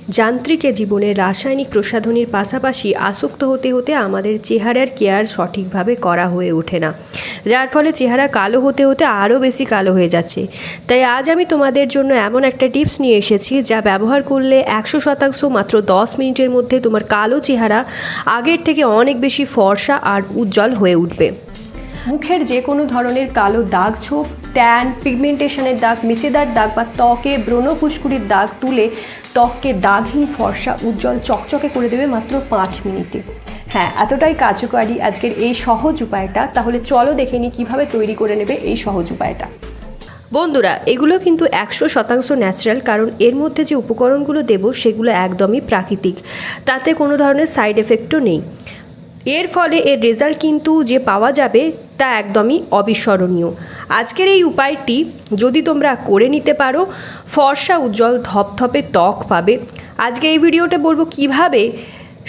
যান্ত্রিক জীবনে রাসায়নিক প্রসাধনীর পাশাপাশি আসক্ত হতে হতে আমাদের চেহারার কেয়ার সঠিকভাবে করা হয়ে ওঠে না, যার ফলে চেহারা কালো হতে হতে আরও বেশি কালো হয়ে যাচ্ছে। তাই আজ আমি তোমাদের জন্য এমন একটা টিপস নিয়ে এসেছি যা ব্যবহার করলে 100% মাত্র 10 মিনিটের মধ্যে তোমার কালো চেহারা আগের থেকে অনেক বেশি ফর্সা আর উজ্জ্বল হয়ে উঠবে। মুখের যে কোনো ধরনের কালো দাগ ছোপ, ট্যান, পিগমেন্টেশনের দাগ, মেচেদার দাগ বা ত্বকে ব্রণ ফুসকুড়ির দাগ তুলে ত্বককে দাগহীন ফর্সা উজ্জ্বল চকচকে করে দেবে মাত্র 5 মিনিটে। হ্যাঁ, এতটাই কার্যকারী আজকের এই সহজ উপায়টা। তাহলে চলো দেখে নিই কীভাবে তৈরি করে নেবে এই সহজ উপায়টা। বন্ধুরা, এগুলো কিন্তু 100% ন্যাচারাল, কারণ এর মধ্যে যে উপকরণগুলো দেব সেগুলো একদমই প্রাকৃতিক, তাতে কোনো ধরনের সাইড এফেক্টও নেই। এর ফলে এর রেজাল্ট কিন্তু যে পাওয়া যাবে তা একদমই অবিস্মরণীয়। আজকের এই উপায়টি যদি তোমরা করে নিতে পারো, ফর্সা উজ্জ্বল ধপধপে ত্বক পাবে। আজকে এই ভিডিওতে বলবো কিভাবে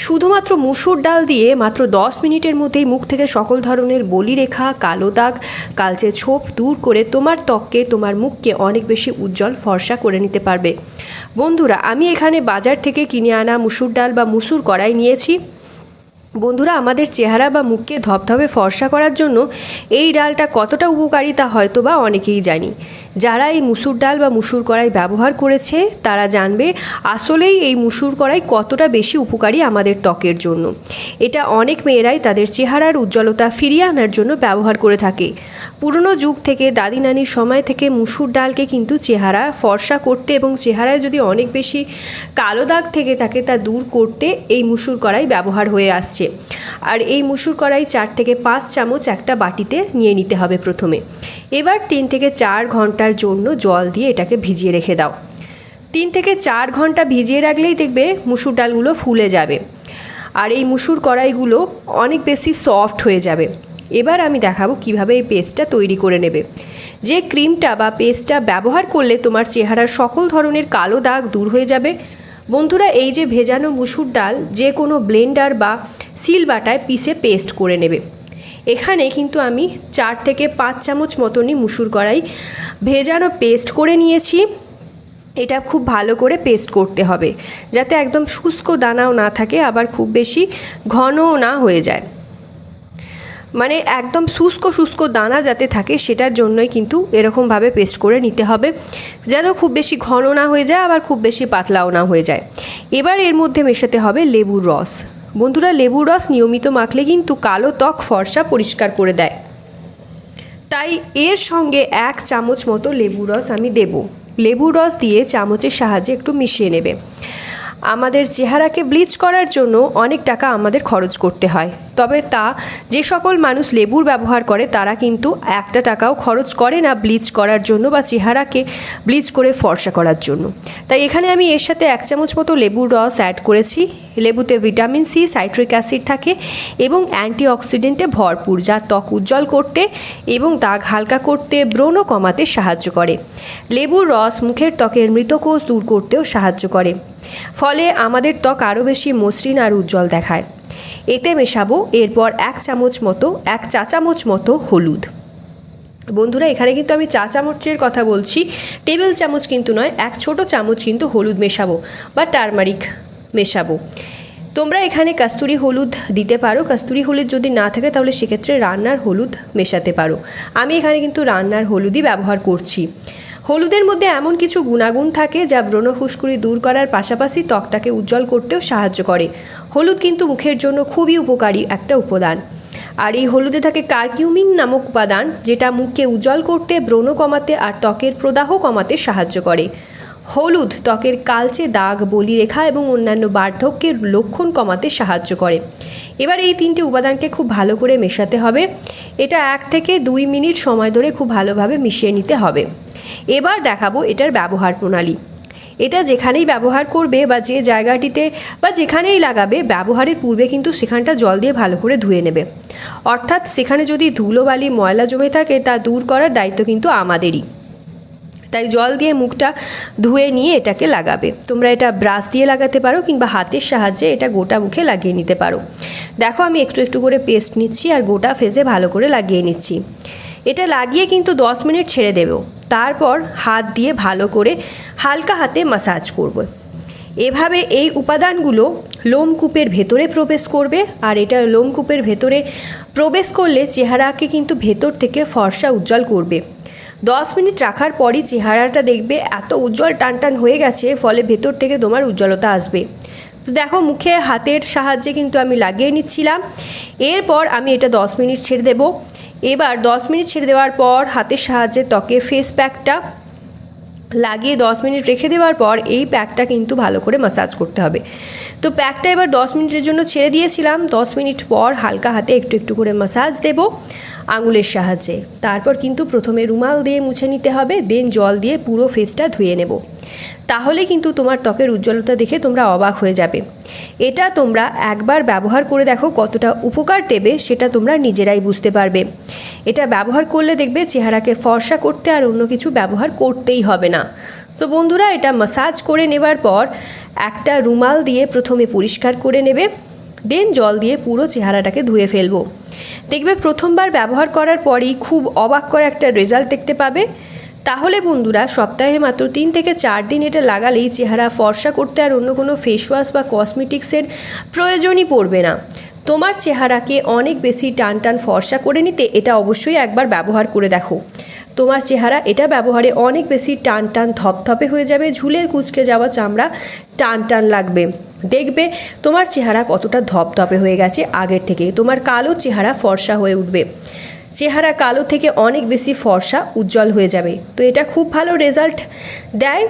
শুধুমাত্র মুসুর ডাল দিয়ে মাত্র 10 মিনিটের মধ্যেই মুখ থেকে সকল ধরনের বলিরেখা, কালো দাগ, কালচে ছোপ দূর করে তোমার ত্বককে, তোমার মুখকে অনেক বেশি উজ্জ্বল ফর্সা করে নিতে পারবে। বন্ধুরা, আমি এখানে বাজার থেকে কিনে আনা মুসুর ডাল বা মুসুর কড়াই নিয়েছি। বন্ধুরা, আমাদের চেহারা বা মুখকে ধপধপে ফর্সা করার জন্য এই ডালটা কতটা উপকারী তা হয়তো বা অনেকেই জানি। যারা এই মুসুর ডাল বা মুসুর কড়াই ব্যবহার করেছে তারা জানবে আসলেই এই মুসুর কড়াই কতটা বেশি উপকারী আমাদের ত্বকের জন্য। এটা অনেক মেয়েরাই তাদের চেহারার উজ্জ্বলতা ফিরিয়ে আনার জন্য ব্যবহার করে থাকে। পুরনো যুগ থেকে, দাদি নানির সময় থেকে মুসুর ডালকে কিন্তু চেহারা ফর্সা করতে এবং চেহারায় যদি অনেক বেশি কালো দাগ থেকে থাকে তা দূর করতে এই মুসুর কড়াই ব্যবহার হয়ে আসছে। আর এই মুসুর কড়াই 4 থেকে 5 চামচ একটা বাটিতে নিয়ে নিতে হবে প্রথমে। এবার 3 থেকে 4 ঘন্টার জন্য জল দিয়ে এটাকে ভিজিয়ে রেখে দাও। 3 থেকে 4 ঘন্টা ভিজিয়ে রাখলেই দেখবে মুসুর ডালগুলো ফুলে যাবে আর এই মুসুর কড়াইগুলো অনেক বেশি সফট হয়ে যাবে। এবার আমি দেখাবো কিভাবে এই পেস্টটা তৈরি করে নেবে। যে ক্রিমটা বা পেস্টটা ব্যবহার করলে তোমার চেহারার সকল ধরনের কালো দাগ দূর হয়ে যাবে। বন্ধুরা, এই যে ভেজানো মুসুর ডাল যে কোনো ব্লেন্ডার বা সিল বাটায় পিষে পেস্ট করে নেবে। এখানে কিন্তু আমি 4 থেকে 5 চামচ মতনই মুসুর কড়াই ভেজানো পেস্ট করে নিয়েছি। এটা খুব ভালো করে পেস্ট করতে হবে যাতে একদম শুষ্ক দানাও না থাকে, আবার খুব বেশি ঘনও না হয়ে যায়। মানে একদম শুষ্ক দানা যাতে থাকে সেটার জন্যই কিন্তু এরকমভাবে পেস্ট করে নিতে হবে, যেন খুব বেশি ঘন না হয়ে যায় আবার খুব বেশি পাতলাও না হয়ে যায়। এবার এর মধ্যে মেশাতে হবে লেবুর রস। বন্ধুরা, লেবুর রস নিয়মিত মাখলে কিন্তু কালো ত্বক ফর্সা পরিষ্কার করে দেয়। তাই এর সঙ্গে 1 চামচ মতো লেবুর রস আমি দেব। লেবুর রস দিয়ে চামচের সাহায্যে একটু মিশিয়ে নেবে। আমাদের চেহারাকে ব্লিচ করার জন্য অনেক টাকা আমাদের খরচ করতে হয়, তবে তা যে সকল মানুষ লেবুর ব্যবহার করে তারা কিন্তু 1 টাকাও খরচ করে না ব্লিচ করার জন্য বা চেহারাকে ব্লিচ করে ফর্সা করার জন্য। তাই এখানে আমি এর সাথে 1 চামচ মতো লেবুর রস অ্যাড করেছি। লেবুতে ভিটামিন সি, সাইট্রিক অ্যাসিড থাকে এবং অ্যান্টিঅক্সিডেন্টে ভরপুর, যা ত্বক উজ্জ্বল করতে এবং দাগ হালকা করতে, ব্রণ কমাতে সাহায্য করে। লেবুর রস মুখের ত্বকের মৃতকোষ দূর করতেও সাহায্য করে, ফলে আমাদের ত্বক আরও বেশি মসৃণ আর উজ্জ্বল দেখায়। এতে মেশাবো এরপর 1 চা চামচ মতো হলুদ। বন্ধুরা, এখানে কিন্তু আমি চা চামচের কথা বলছি, টেবিল চামচ কিন্তু নয়। 1 ছোট চামচ কিন্তু হলুদ মেশাবো বা টারমারিক মেশাবো। তোমরা এখানে কস্তুরি হলুদ দিতে পারো। কস্তুরি হলুদ যদি না থাকে তাহলে সেক্ষেত্রে রান্নার হলুদ মেশাতে পারো। আমি এখানে কিন্তু রান্নার হলুদই ব্যবহার করছি। হলুদের মধ্যে এমন কিছু গুণাগুণ থাকে যা ব্রণ ফুসকুড়ি দূর করার পাশাপাশি ত্বকটাকে উজ্জ্বল করতেও সাহায্য করে। হলুদ কিন্তু মুখের জন্য খুবই উপকারী একটা উপাদান। আর এই হলুদে থাকে কারকিউমিন নামক উপাদান, যেটা মুখকে উজ্জ্বল করতে, ব্রণ কমাতে আর ত্বকের প্রদাহ কমাতে সাহায্য করে। হলুদ ত্বকের কালচে দাগ, বলিরেখা এবং অন্যান্য বার্ধক্যের লক্ষণ কমাতে সাহায্য করে। এবার এই 3টে উপাদানকে খুব ভালো করে মেশাতে হবে। এটা 1 থেকে 2 মিনিট সময় ধরে খুব ভালোভাবে মিশিয়ে নিতে হবে। এবার দেখাবো এটার ব্যবহার প্রণালী। এটা যেখানেই ব্যবহার করবে বা যে জায়গাটিতে বা যেখানেই লাগাবে, ব্যবহারের পূর্বে কিন্তু সেখানটা জল দিয়ে ভালো করে ধুয়ে নেবে। অর্থাৎ সেখানে যদি ধুলোবালি, ময়লা জমে থাকে তা দূর করার দায়িত্ব কিন্তু আমাদেরই। তাই জল দিয়ে মুখটা ধুয়ে নিয়ে এটাকে লাগাবে। তোমরা এটা ব্রাশ দিয়ে লাগাতে পারো কিংবা হাতের সাহায্যে এটা গোটা মুখে লাগিয়ে নিতে পারো। দেখো, আমি একটু একটু করে পেস্ট নিচ্ছি আর গোটা ফেসে ভালো করে লাগিয়ে নিচ্ছি। এটা লাগিয়ে কিন্তু 10 মিনিট ছেড়ে দেব। তারপর হাত দিয়ে ভালো করে হালকা হাতে ম্যাসাজ করব। এভাবে এই উপাদানগুলো লোমকূপের ভেতরে প্রবেশ করবে, আর এটা লোমকূপের ভেতরে প্রবেশ করলে চেহারাকে কিন্তু ভেতর থেকে ফর্সা উজ্জ্বল করবে। 10 মিনিট রাখার পরই চেহারাটা দেখবে এত উজ্জ্বল টানটান হয়ে গেছে, ফলে ভেতর থেকে তোমার উজ্জ্বলতা আসবে। তো দেখো, মুখে হাতের সাহায্যে কিন্তু আমি লাগিয়ে নিচ্ছিলাম। এরপর আমি এটা 10 মিনিট ছেড়ে দেব। এবার 10 মিনিট ছেড়ে দেওয়ার পর হাতের সাহায্যে ত্বকে ফেস প্যাকটা লাগিয়ে 10 মিনিট রেখে দেওয়ার পর এই প্যাকটা কিন্তু ভালো করে ম্যাসাজ করতে হবে। তো প্যাকটা এবার 10 মিনিটের জন্য ছেড়ে দিয়েছিলাম। 10 মিনিট পর হালকা হাতে একটু একটু করে ম্যাসাজ দেব আঙুলের সাহায্যে। তারপর কিন্তু প্রথমে রুমাল দিয়ে মুছে নিতে হবে, দেন জল দিয়ে পুরো ফেসটা ধুয়ে নেব। তাহলে কিন্তু তোমার ত্বকের উজ্জ্বলতা দেখে তোমরা অবাক হয়ে যাবে। এটা তোমরা একবার ব্যবহার করে দেখো, কতটা উপকার দেবে সেটা তোমরা নিজেরাই বুঝতে পারবে। এটা ব্যবহার করলে দেখবে চেহারাকে ফর্সা করতে আর অন্য কিছু ব্যবহার করতেই হবে না। তো বন্ধুরা, এটা ম্যাসাজ করে নেবার পর একটা রুমাল দিয়ে প্রথমে পরিষ্কার করে নেবে, দেন জল দিয়ে পুরো চেহারাটাকে ধুয়ে ফেলবো। দেখবে প্রথমবার ব্যবহার করার পরই খুব অবাক করা একটা রেজাল্ট দেখতে পাবে। তাহলে বন্ধুরা, সপ্তাহে মাত্র 3 থেকে 4 দিন এটা লাগালেই চেহারা ফর্সা করতে আর অন্য কোনো ফেস ওয়াশ বা কসমেটিক্সের প্রয়োজনই পড়বে না। তোমার চেহারাকে অনেক বেশি টান টান ফর্সা করে নিতে এটা অবশ্যই একবার ব্যবহার করে দেখো। তোমার চেহারা এটা ব্যবহারে অনেক বেশি টান টান ধপধপে হয়ে যাবে, ঝুলে কুঁচকে যাওয়া চামড়া টান টান লাগবে। দেখবে তোমার চেহারা কতটা ধপধপে হয়ে গেছে আগের থেকে। তোমার কালো চেহারা ফর্সা হয়ে উঠবে, চেহারা কালো থেকে অনেক বেশি ফর্সা উজ্জ্বল হয়ে যাবে। তো এটা খুব ভালো রেজাল্ট দেয়।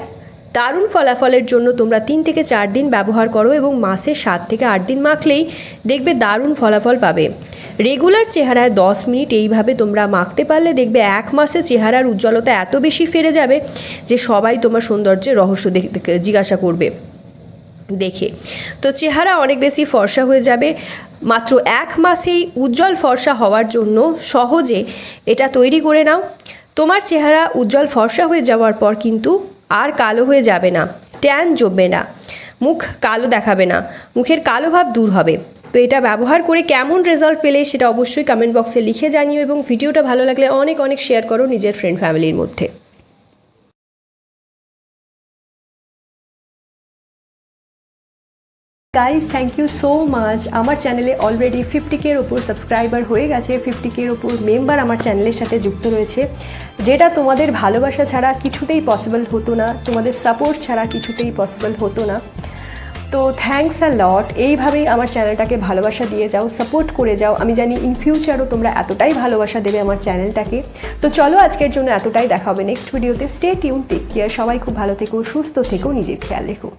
দারুণ ফলাফলের জন্য তোমরা 3 থেকে 4 দিন ব্যবহার করো এবং মাসে 7 থেকে 8 দিন মাখলেই দেখবে দারুণ ফলাফল পাবে। রেগুলার চেহারায় 10 মিনিট এইভাবে তোমরা মাখতে পারলে দেখবে 1 মাসে চেহারার উজ্জ্বলতা এত বেশি ফিরে যাবে যে সবাই তোমার সৌন্দর্যের রহস্য জিজ্ঞাসা করবে দেখে। তো চেহারা অনেক বেশি ফর্সা হয়ে যাবে। মাত্র 1 মাসেই উজ্জ্বল ফর্সা হওয়ার জন্য সহজে এটা তৈরি করে নাও। তোমার চেহারা উজ্জ্বল ফর্সা হয়ে যাওয়ার পর কিন্তু আর কালো হয়ে যাবে না, ট্যান জমবে না, মুখ কালো দেখাবে না, মুখের কালো ভাব দূর হবে। তো এটা ব্যবহার করে কেমন রেজাল্ট পেলে সেটা অবশ্যই কমেন্ট বক্সে লিখে জানিও, এবং ভিডিওটা ভালো লাগলে অনেক অনেক শেয়ার করো নিজের ফ্রেন্ড ফ্যামিলির মধ্যে। Guys, thank you so much. আমার চ্যানেলে অলরেডি 50K-র ওপর সাবস্ক্রাইবার হয়ে গেছে, 50K-র ওপর মেম্বার আমার চ্যানেলের সাথে যুক্ত রয়েছে, যেটা তোমাদের ভালোবাসা ছাড়া কিছুতেই পসিবল হতো না, তোমাদের সাপোর্ট ছাড়া কিছুতেই পসিবল হতো না। তো থ্যাঙ্কস আ লট। এইভাবেই আমার চ্যানেলটাকে ভালোবাসা দিয়ে যাও, সাপোর্ট করে যাও। আমি জানি ইন ফিউচারও তোমরা এতটাই ভালোবাসা দেবে আমার চ্যানেলটাকে। তো চলো, আজকের জন্য এতটাই। দেখা হবে নেক্সট ভিডিওতে। Stay tune, take care. সবাই খুব ভালো থেকো, সুস্থ থেকো, নিজের খেয়াল রেখো।